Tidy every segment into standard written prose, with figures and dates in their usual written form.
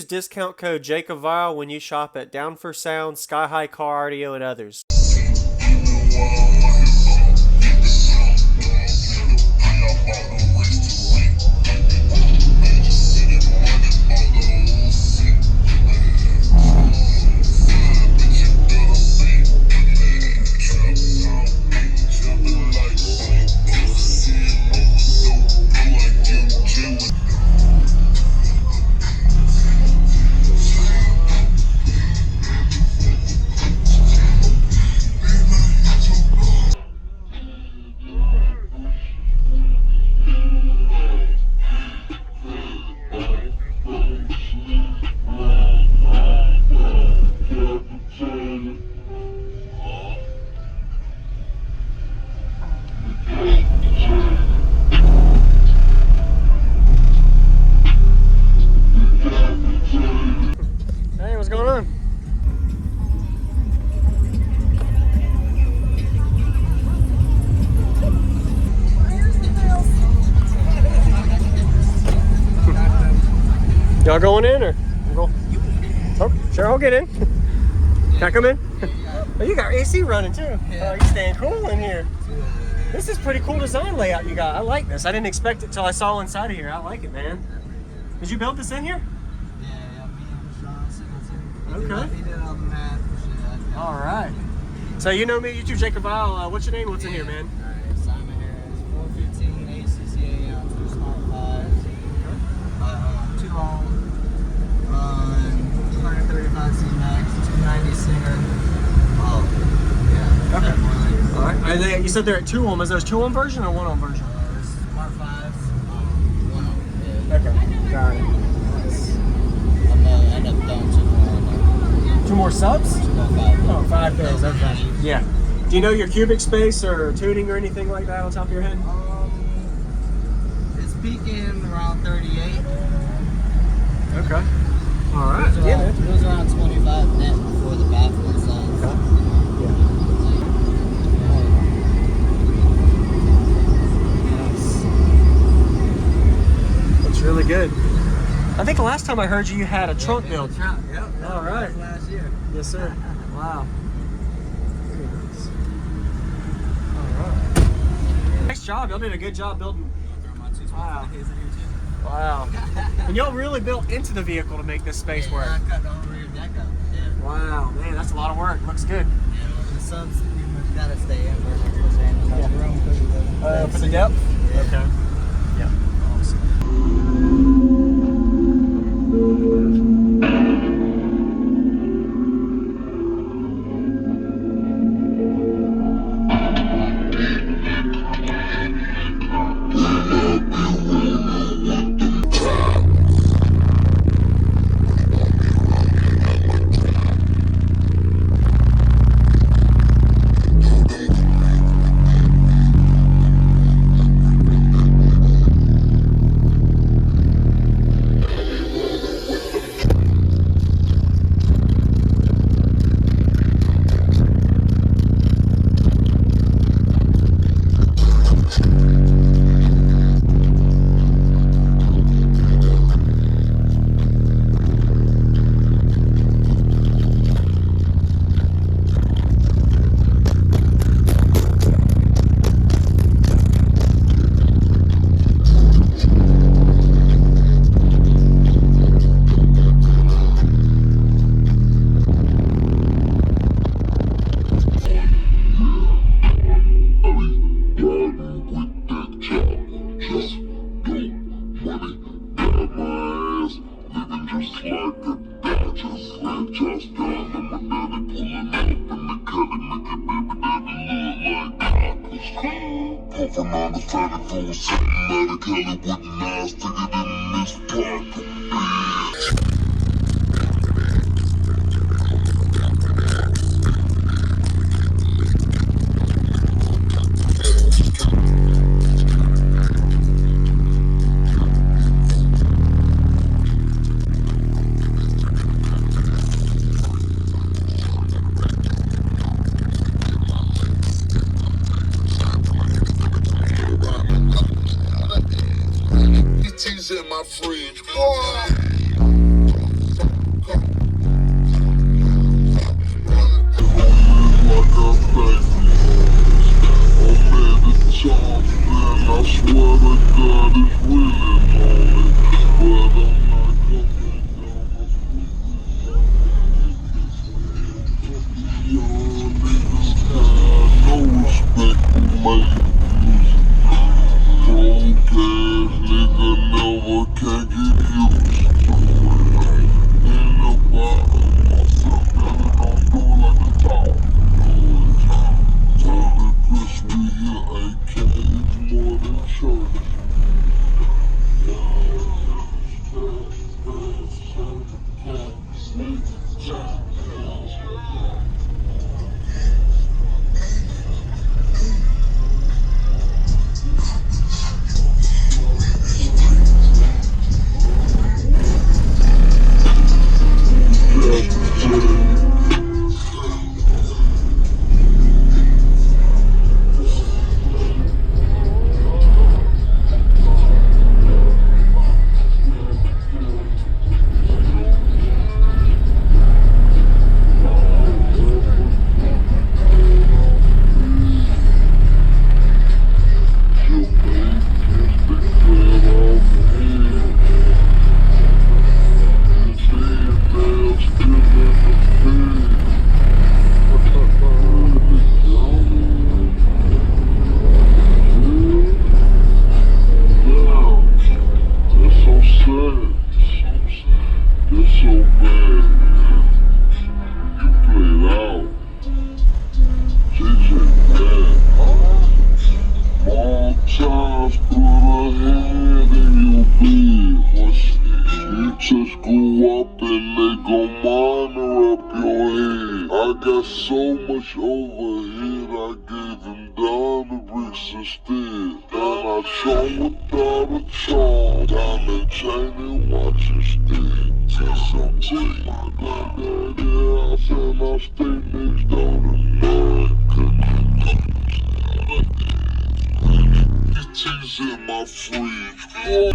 use discount code JACOBVILE when you shop at Down for Sound, Sky High Car Audio, and others. Hey, what's going on? Y'all going in or? Oh, sure, I'll get in. Can I come in? Oh, you got AC running too. Oh, you staying cool in here. This is pretty cool design layout you got. I like this. I didn't expect it till I saw inside of here. I like it, man. Did you build this in here? Yeah, me and Sean. Okay. He did all the math and shit. All right. So you know me, YouTube Jacob Vile. What's your name? What's in here, man? All right, Simon Harris, 415 ACCA, 2 smart 5s, 2 home, 135 C-Max, 290 Singer. Oh, yeah. Okay. All right. Are they, you said they're at 2 ohm. Is those 2 ohm version or 1 ohm version? Smart 5s, 1 ohm. Yeah. Okay. Got it. I'm gonna end up doing 2 more. 2 more subs? 2 more 5. Oh, 5 days. Okay. Yeah. Do you know your cubic space or tuning or anything like that on top of your head? It's peaking around 38. Okay. All right. It was around 25 net before the baffle inside. Yeah. That's really good. I think the last time I heard you, you had a trunk build. Yep. All right. Last year. Yes, sir. Wow. Very nice. All right. Nice job. Y'all did a good job building. Wow. Wow. And y'all really built into the vehicle to make this space work. I cut the whole rear deck up. Yeah. Wow, man, that's a lot of work. Looks good. Yeah, the subs, you gotta stay in where it's supposed to have room For the depth? Yeah. Okay. Yeah. Awesome. Puffin' on the fatty fool, sitting at a Kelly with knives, stick it in this pocket, bitch. In my fridge. I swear to God it's really lonely, but I'm not coming down my sleeping. Young niggas got no respect for my music. Broke ass nigga never can get used to it. In the bottom, myself better don't do it like a dog. All the push we here ain't cage more than church. Just go up and they gon' monitor up your head. I got so much overhead, I gave him down the bricks instead. And I shone without a charm, diamond chain and watch instead. Just some take my gun down there, I said I'll stay next door to mine. It's in my fridge. Oh,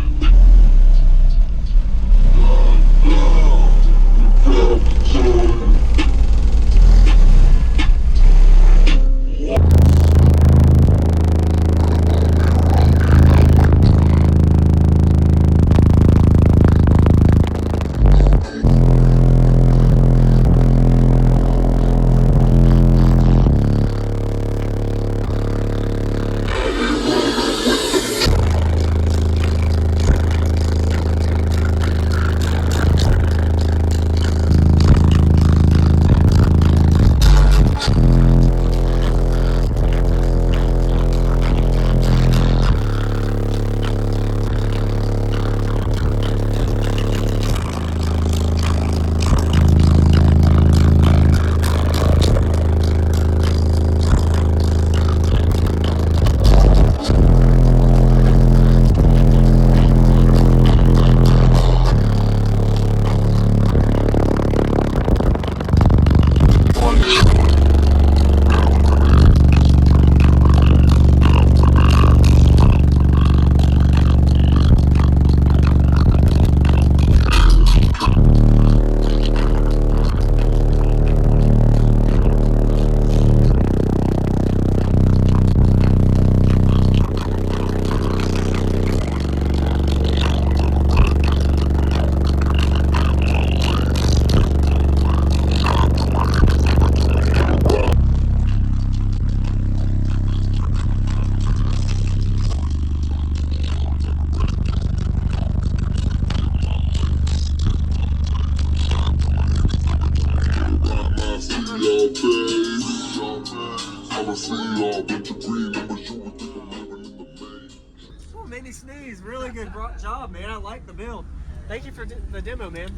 made me sneeze. Really good job, man. I like the build. Thank you for the demo, man.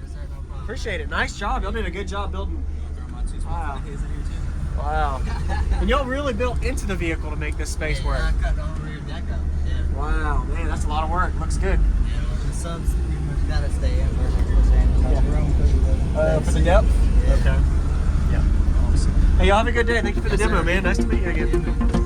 Appreciate it. Nice job. Y'all did a good job building. Wow. Wow. And y'all really built into the vehicle to make this space work. I cut the whole rear deck up. Yeah. Wow, man, that's a lot of work. Looks good. The subs gotta stay in where for the depth? Yeah. Okay. Yeah. Awesome. Hey, y'all have a good day. Thank you for the demo, man. Nice to meet you again.